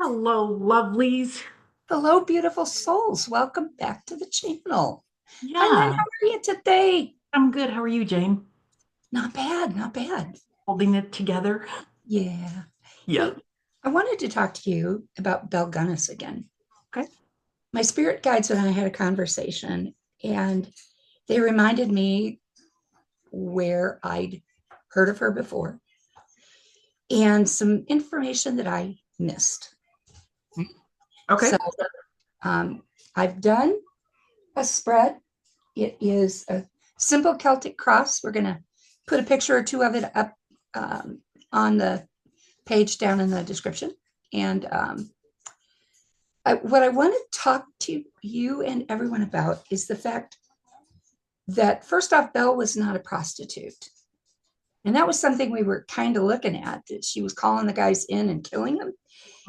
Hello, lovelies. Hello, beautiful souls. Welcome back to the channel. Hi, Lynn. Yeah, How are you today? I'm good. How are you, Jane? Not bad, not bad. Holding it together? Yeah. Yeah. Hey, I wanted to talk to you about Belle Gunness again. Okay. My spirit guides and I had a conversation, and they reminded me where I'd heard of her before and some information that I missed. Okay. So um, I've done a spread. It is a simple Celtic cross. We're going to put a picture or two of it up on the page down in the description. And what I want to talk to you and everyone about is the fact that, first off, Belle was not a prostitute. And that was something we were kind of looking at, that she was calling the guys in and killing them.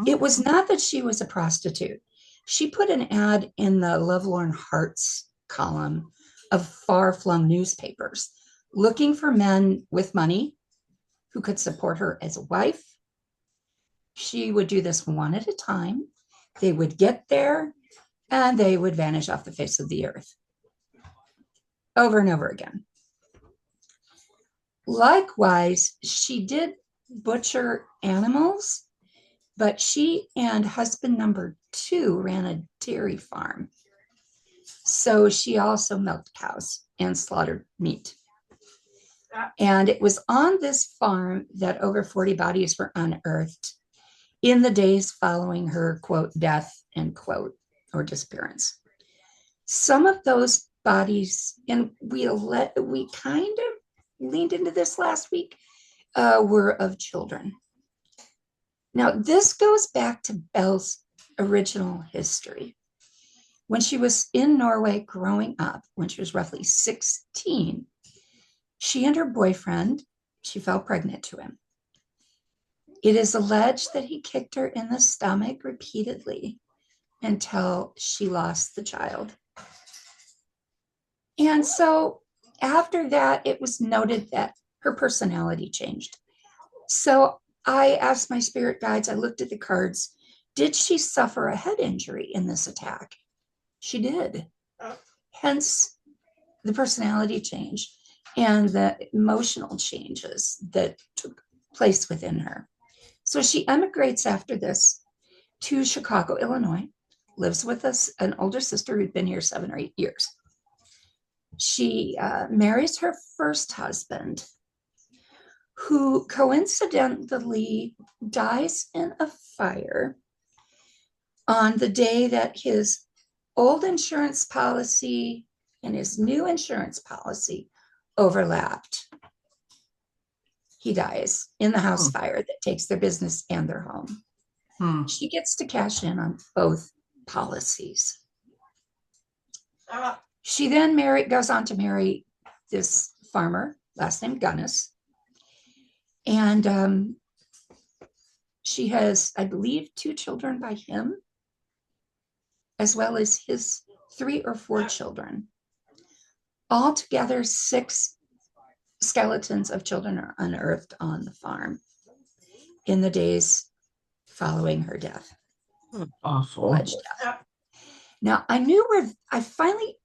It was not that she was a prostitute. She put an ad in the Lovelorn Hearts column of far flung newspapers looking for men with money who could support her as a wife. She would do this one at a time. They would get there and they would vanish off the face of the earth over and over again. Likewise, she did butcher animals, but she and husband number two ran a dairy farm. So she also milked cows and slaughtered meat. And it was on this farm that over 40 bodies were unearthed in the days following her, quote, death, end quote, or disappearance. Some of those bodies, and we kind of leaned into this last week, were of children. Now, this goes back to Belle's original history. When she was in Norway growing up, when she was roughly 16, she and her boyfriend, she fell pregnant to him. It is alleged that he kicked her in the stomach repeatedly until she lost the child. And so after that, it was noted that her personality changed. So I asked my spirit guides, I looked at the cards. Did she suffer a head injury in this attack? She did. Hence the personality change and the emotional changes that took place within her. So she emigrates after this to Chicago, Illinois, lives with us, an older sister who'd been here 7 or 8 years. She marries her first husband, who coincidentally dies in a fire on the day that his old insurance policy and his new insurance policy overlapped. He dies in the house Hmm. fire that takes their business and their home. Hmm. She gets to cash in on both policies. She then goes on to marry this farmer, last name Gunness. And she has, I believe, 2 children by him, as well as his 3 or 4 children. Altogether, 6 skeletons of children are unearthed on the farm in the days following her death, Awful. alleged death. Now, I knew where I finally,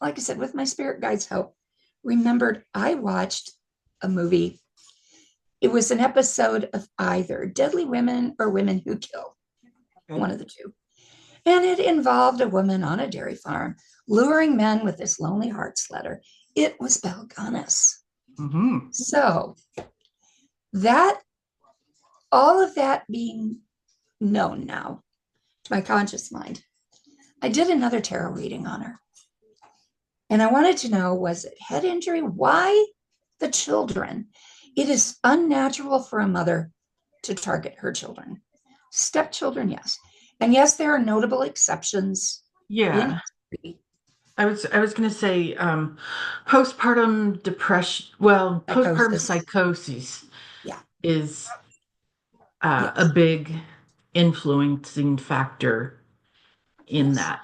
like I said, with my spirit guide's help, remembered I watched a movie. It was an episode of either Deadly Women or Women Who Kill, Okay. one of the two. And it involved a woman on a dairy farm luring men with this lonely hearts letter. It was Belle Gunness. Mm-hmm. So that, all of that being known now to my conscious mind, I did another tarot reading on her. And I wanted to know, was it head injury? Why the children? It is unnatural for a mother to target her children. Stepchildren, yes. And yes, there are notable exceptions in Yeah. history. I was gonna say postpartum depression, well, postpartum Psychosis. psychosis Yeah. is a Yes. big influencing factor in Yes. that.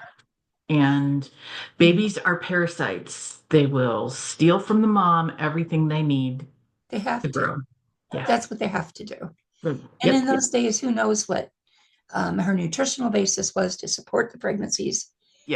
And Mhm. babies are parasites. They will steal from the mom everything they need They to have to. grow. Yeah. That's what they have to do. And Yep. in those days, who knows what Her nutritional basis was to support the pregnancies.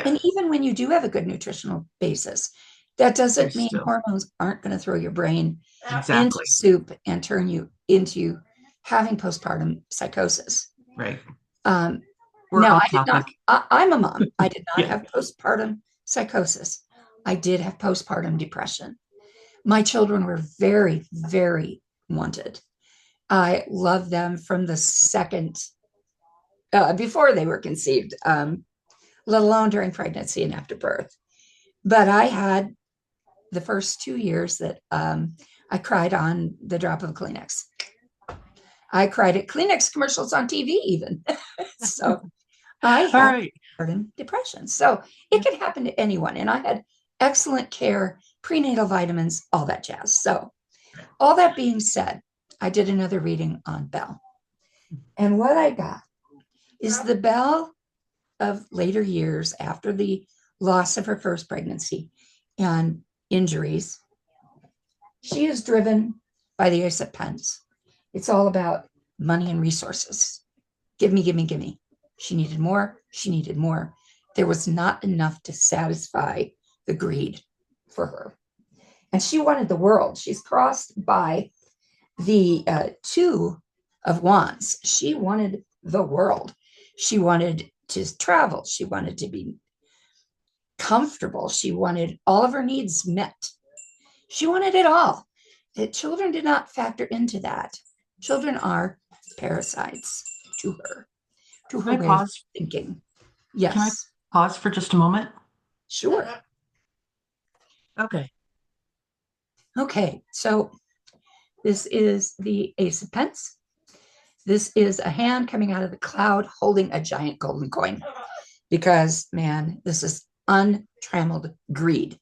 And Yes. even when you do have a good nutritional basis, that doesn't There's mean still. hormones aren't going to throw your brain into Exactly. soup and turn you into having postpartum psychosis. Right. Um, We're Now, off I did not, topic. I'm a mom. I did not Yeah. have postpartum psychosis. I did have postpartum depression. My children were very, very wanted. I loved them from the second, before they were conceived, let alone during pregnancy and after birth. But I had the first 2 years that I cried on the drop of a Kleenex. I cried at Kleenex commercials on TV, even. So I All had right. depression. So it Yeah. can happen to anyone. And I had excellent care, prenatal vitamins, all that jazz. So, all that being said, I did another reading on Belle. And what I got is the Belle of later years after the loss of her first pregnancy and injuries. She is driven by the Ace of Pens. It's all about money and resources. Give me, give me, give me. She needed more. She needed more. There was not enough to satisfy the greed for her. And she wanted the world. She's crossed by the two of wands. She wanted the world. She wanted to travel. She wanted to be comfortable. She wanted all of her needs met. She wanted it all. The children did not factor into that. Children are parasites to her, to Can her I way of pause? thinking. Can I Yes, pause for just a moment? sure. Okay. Okay, so this is the Ace of Pence. This is a hand coming out of the cloud holding a giant golden coin because, man, this is untrammeled greed.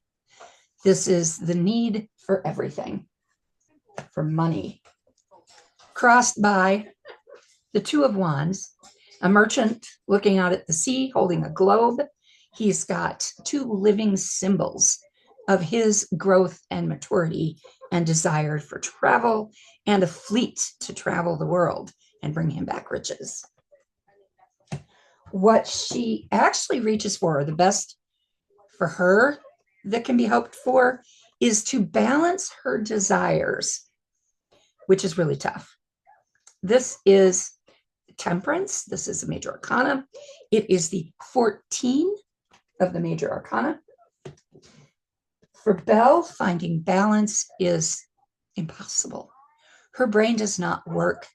This is the need for everything, for money, crossed by the Two of Wands, a merchant looking out at the sea holding a globe. He's got two living symbols of his growth and maturity and desire for travel and a fleet to travel the world and bring him back riches. What she actually reaches for, the best for her that can be hoped for, is to balance her desires, which is really tough. This is Temperance. This is a major arcana. It is the 14 of the major arcana. For Belle, finding balance is impossible. Her brain does not work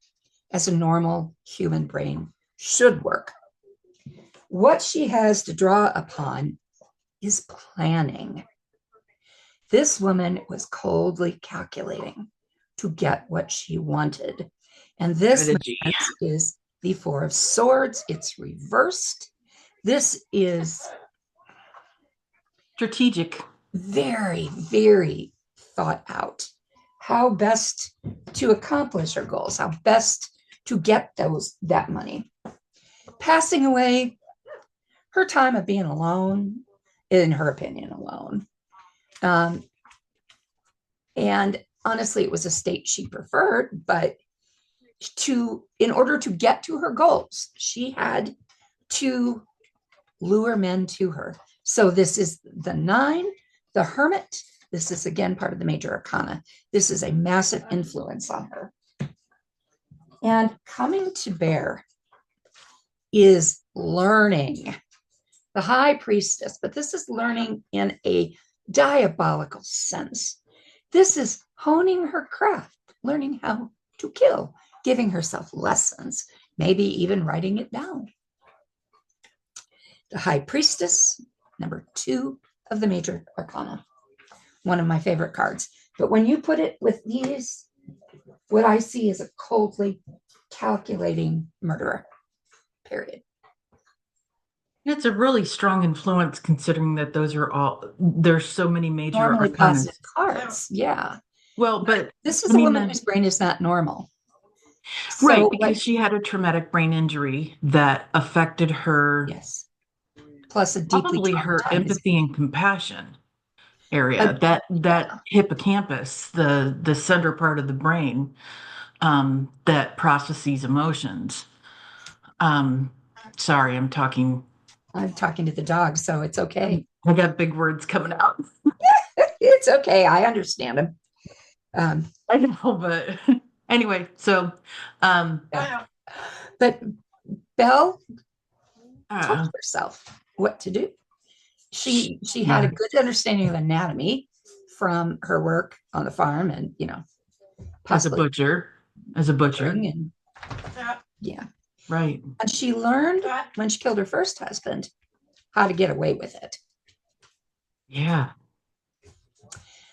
as a normal human brain should work. What she has to draw upon is planning. This woman was coldly calculating to get what she wanted. And this Strategy. is the Four of Swords. It's reversed. This is Strategic. very, very thought out. How best to accomplish her goals, how best to get that money. Passing away, her time of being alone, in her opinion, alone. Um, and honestly, it was a state she preferred, but in order to get to her goals, she had to lure men to her. So this is the nine, the hermit. This is again part of the major arcana. This is a massive influence on her. And coming to bear is learning, the high priestess, but this is learning in a diabolical sense. This is honing her craft, learning how to kill, giving herself lessons, maybe even writing it down. The high priestess, number 2 of the major arcana, one of my favorite cards. But when you put it with these, what I see is a coldly calculating murderer, period. It's a really strong influence considering that those are all, there's so many major Normally positive arcanas. cards, yeah. Well, but This I is a mean, woman whose brain is not normal. right, So, because what, she had a traumatic brain injury that affected her, yes, plus a deeply probably her traumatized, empathy and compassion area, a, that hippocampus, the center part of the brain, that processes emotions. Um, sorry, I'm talking. I'm talking to the dog, so it's okay. I got big words coming out. It's okay. I understand him. Um, I know, but anyway, so yeah. But Belle told uh, herself what to do. She had a yeah, good understanding of anatomy from her work on the farm and as a possibly butcher, as a butcher, butchering and yeah. right? And she learned when she killed her first husband how to get away with it. Yeah.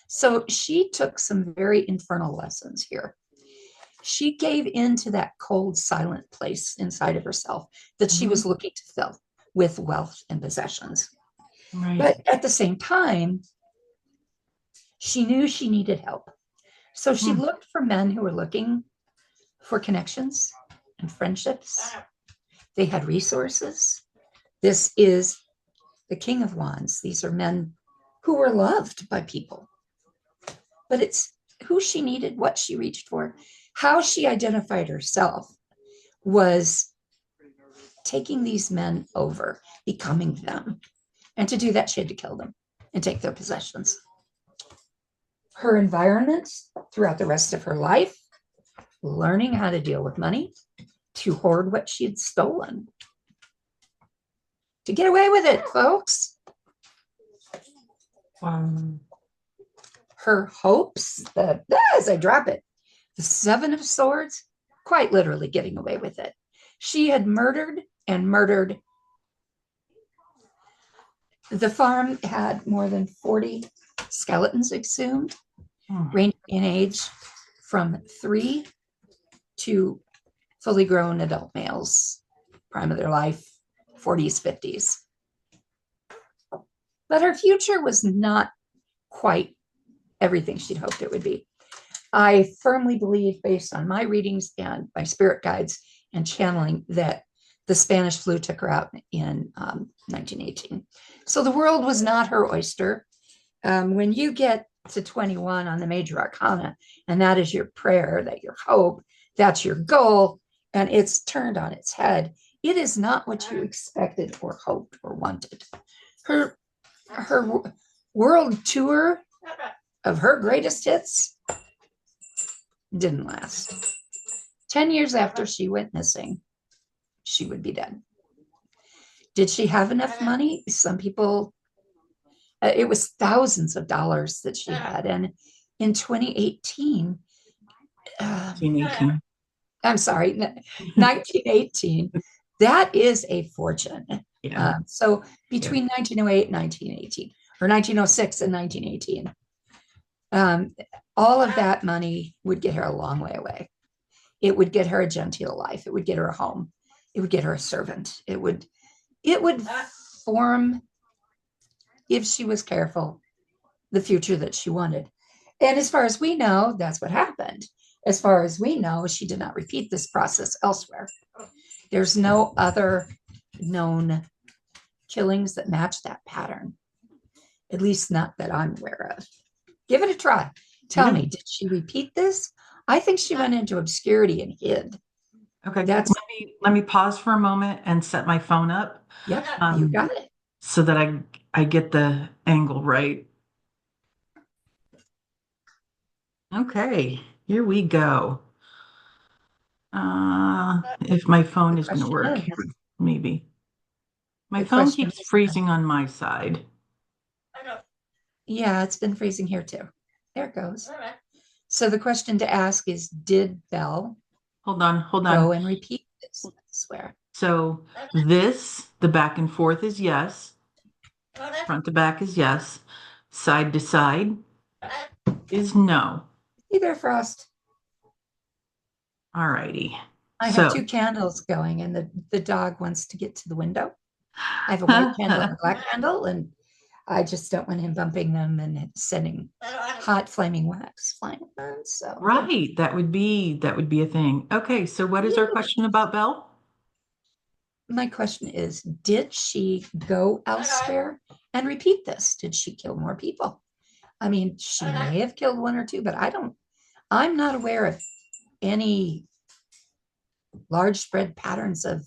So she took some very infernal lessons here. She gave in to that cold, silent place inside of herself that she Mhm. was looking to fill with wealth and possessions. Right. But at the same time, she knew she needed help. So she Hmm. looked for men who were looking for connections and friendships. They had resources. This is the King of Wands. These are men who were loved by people, but it's who she needed, what she reached for, how she identified herself was taking these men over, becoming them. And to do that, she had to kill them and take their possessions. Her environment throughout the rest of her life, learning how to deal with money, to hoard what she had stolen, to get away with it, folks. Um, Her hopes, as I drop it, the Seven of Swords, quite literally getting away with it. She had murdered and murdered. The farm had more than 40 skeletons exhumed, hmm. ranging in age from 3 to fully grown adult males, prime of their life, 40s, 50s. But her future was not quite everything she'd hoped it would be. I firmly believe, based on my readings and my spirit guides and channeling, that the Spanish flu took her out in 1918. So the world was not her oyster. When you get to 21 on the major arcana, and that is your prayer, that your hope, that's your goal, and it's turned on its head, it is not what you expected or hoped or wanted. Her world tour of her greatest hits didn't last. 10 years after she went missing, she would be dead. Did she have enough money? Some people, it was thousands of dollars that she had. And in 2018, 1818. I'm sorry, 1918, that is a fortune. Yeah. So Yeah. between 1908 and 1918, or 1906 and 1918, all of that money would get her a long way away. It would get her a genteel life. It would get her a home. It would get her a servant. It would form, if she was careful, the future that she wanted. And as far as we know, that's what happened. As far as we know, she did not repeat this process elsewhere. There's no other known killings that match that pattern, at least not that I'm aware of. Give it a try. Tell Yeah. me, did she repeat this? I think she went into obscurity and hid. Okay. That's, Let me pause for a moment and set my phone up, yep, you um, got it. so that I get the angle right. Okay, here we go. If my The phone is going to question work is, here, maybe. My the phone question keeps is, freezing on my side. yeah, it's been freezing here too. There it goes. So the question to ask is, did Belle Hold on, hold on. go and repeat this? I swear. So the back and forth is yes. Front to back is yes. Side to side is no. Hey there, Frost. All righty. I have So, 2 candles going, and the dog wants to get to the window. I have a white candle and a black candle, and I just don't want him bumping them and sending hot flaming wax flying around. So right, that would be a thing. Okay, so what is our question about Belle? my question is, did she go elsewhere and repeat this? Did she kill more people? I mean, she may have killed one or two, but I'm not aware of any large spread patterns of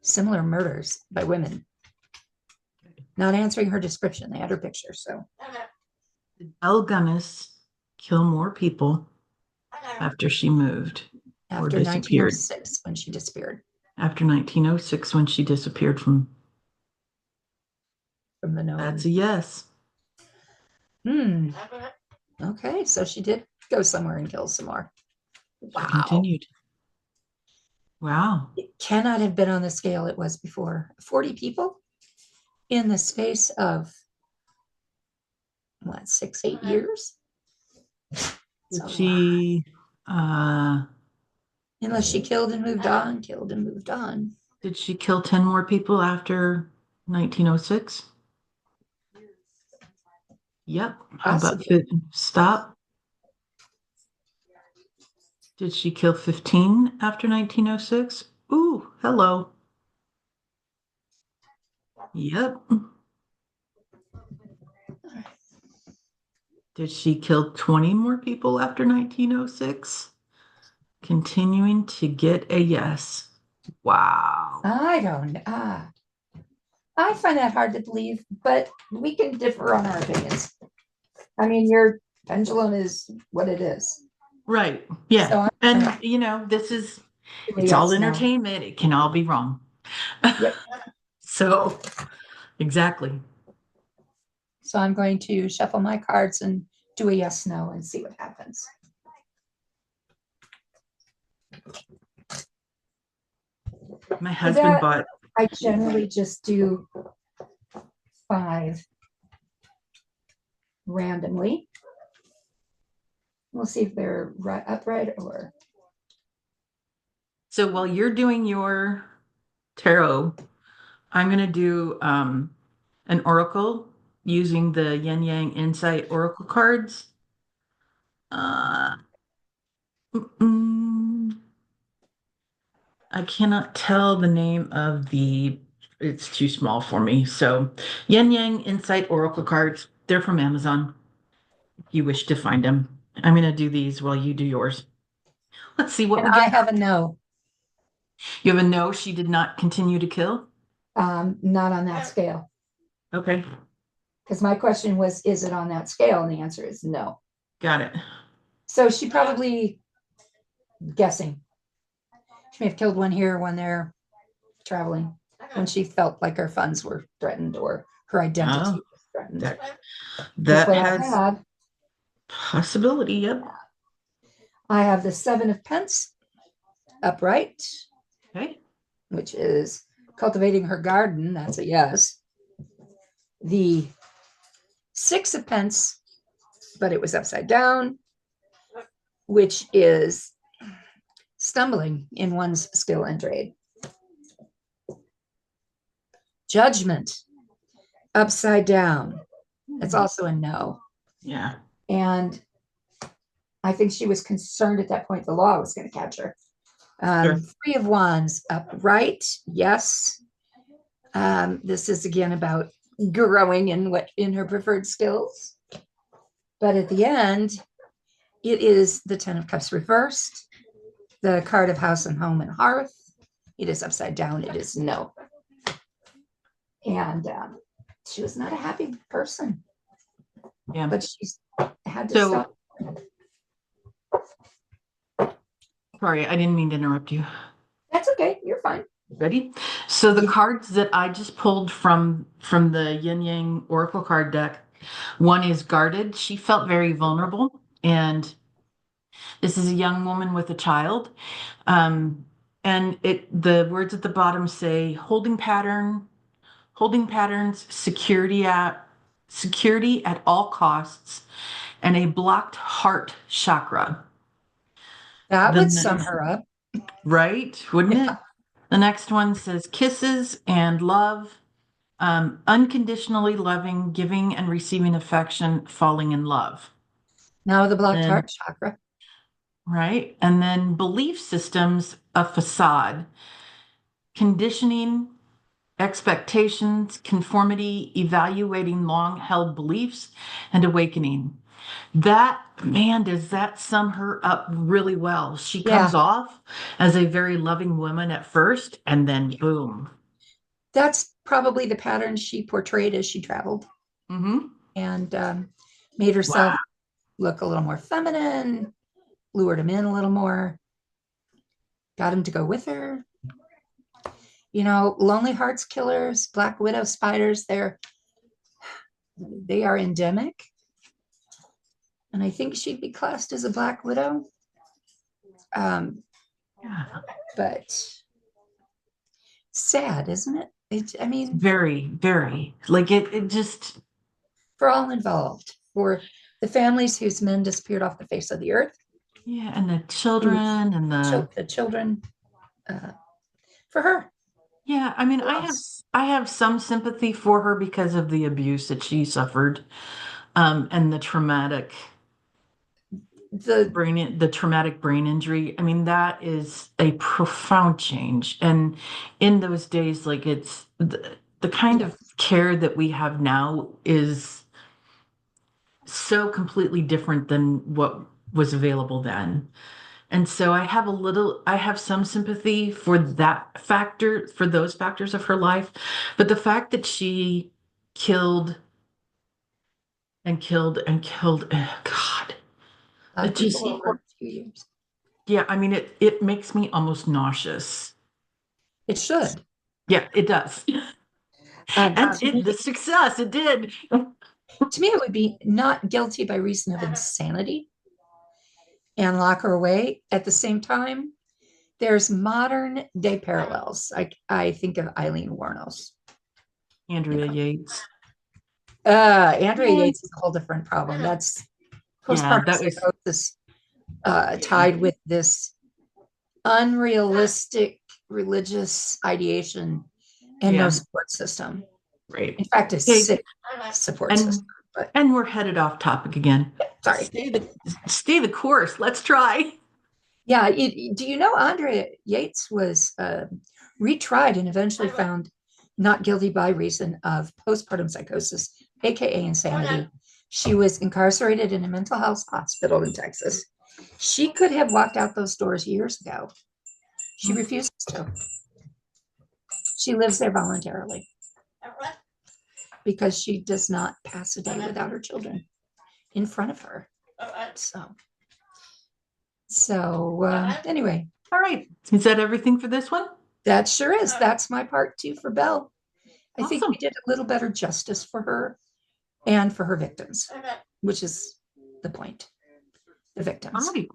similar murders by women. Not answering her description. They had her picture. So Did Belle Gunness kill more people after she moved or after disappeared? 1906, when she disappeared After 1906, when she disappeared from. from the That's known. a yes. Hmm. Okay, so she did go somewhere and kill some more. She Wow. continued. Wow. It cannot have been on the scale it was before. 40 people in the space of what, 6, 8 years? It's Did a lot. she Unless she killed and moved on, killed and moved on. did she kill 10 more people after 1906? Yep. How about Possibly. stop? Did she kill 15 after 1906? Ooh, hello. Yep. Did she kill 20 more people after 1906? Continuing to get a yes. Wow. I don't. I find that hard to believe, but we can differ on our opinions. I mean, your pendulum is what it is. Right. Yeah. So I'm And, gonna do a it's all yes, no. entertainment. It can all be wrong. Yep. So, exactly. So I'm going to shuffle my cards and do a yes, no, and see what happens. My For husband that, bought, I generally just do 5 randomly. We'll see if they're right, upright or. so while you're doing your tarot, I'm going to do an oracle using the Yin Yang Insight Oracle cards. Uh, mm, I cannot tell the name of it's too small for me. So, Yin Yang Insight Oracle cards, they're from Amazon if you wish to find them. I'm going to do these while you do yours. Let's see what And we I get. have a no. You have a no, she did not continue to kill? Not on that scale. Okay, Because my question was, is it on that scale? And the answer is no. got it. So she probably guessing. She may have killed one here, one there, traveling when she felt like her funds were threatened or her identity Oh, was threatened. that Because that what has possibility. Yep. I have the 7 of Pence upright, Okay. which is cultivating her garden. That's a yes. The 6 of Pence, but it was upside down, which is stumbling in one's skill and trade. Judgment, upside down. That's also a no. Yeah. And I think she was concerned at that point the law was going to catch her. Sure. 3 of Wands, upright, yes. This is again about growing in her preferred skills. But at the end, it is the 10 of Cups reversed, the card of House and Home and Hearth. It is upside down. It is no. And she was not a happy person. Yeah. But she's had to So, stop. sorry, I didn't mean to interrupt you. That's okay. You're fine. Ready? So the Yeah. cards that I just pulled from the Yin Yang Oracle card deck, one is guarded. She felt very vulnerable, and this is a young woman with a child. Um, and the words at the bottom say holding patterns, security at all costs, and a blocked heart chakra. That The would sum next, her up. right? Wouldn't it? The next one says kisses and love, unconditionally loving, giving and receiving affection, falling in love. Now the blocked Then, heart chakra. right? And then belief systems, a facade, conditioning, expectations, conformity, evaluating long held beliefs, and awakening. That, man, does that sum her up really well. She Yeah, comes off as a very loving woman at first, and then boom. that's probably the pattern she portrayed as she traveled Hmm. and made herself Wow. look a little more feminine, lured him in a little more, got him to go with her. You know, Lonely Hearts Killers, Black Widow spiders, they are endemic. And I think she'd be classed as a Black Widow. Um, Yeah. but sad, isn't it? I mean, Very, very. Like it just, for all involved, for the families whose men disappeared off the face of the earth, yeah, and the whose children and the children, uh, for her, yeah, I mean, for us. I have some sympathy for her because of the abuse that she suffered, and The the traumatic brain injury. I mean, that is a profound change. And in those days, like the kind yeah, of care that we have now is so completely different than what was available then. And so I have some sympathy for that factor, for those factors of her life. But the fact that she killed and killed and killed, God, a lot it of people just, over a few years. yeah, I mean, it makes me almost nauseous. It should. Yeah, it does. And the success, it did. To me, it would be not guilty by reason of insanity and lock her away. At the same time, there's modern day parallels. I think of Eileen Warnos. You Andrea know, Yates. Andrea Yeah, Yates is a whole different problem. That's yeah, postpartum that was, psychosis tied with this unrealistic religious ideation and no yeah, support system. right. In fact, a Okay, sick support and system. But we're headed off topic again. sorry. Stay the course. Let's try. Yeah. Do you know Andrea Yates was retried and eventually found not guilty by reason of postpartum psychosis, aka insanity? She was incarcerated in a mental health hospital in Texas. She could have walked out those doors years ago. She refuses to. She lives there voluntarily because she does not pass a day without her children in front of her. So, anyway, All right. Is that everything for this one? that sure is. That's my part two for Belle. I think we Awesome. did a little better justice for her and for her victims, which is the point. The All victims. right.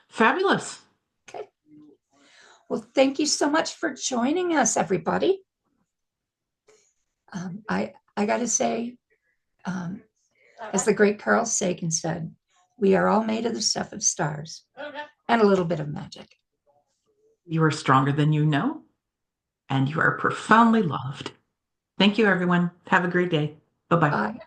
Fabulous. Okay. Well, thank you so much for joining us, everybody. I got to say, um, as the great Carl Sagan said, we are all made of the stuff of stars and a little bit of magic. You are stronger than you know, and you are profoundly loved. Thank you, everyone. Have a great day. Bye bye. Bye.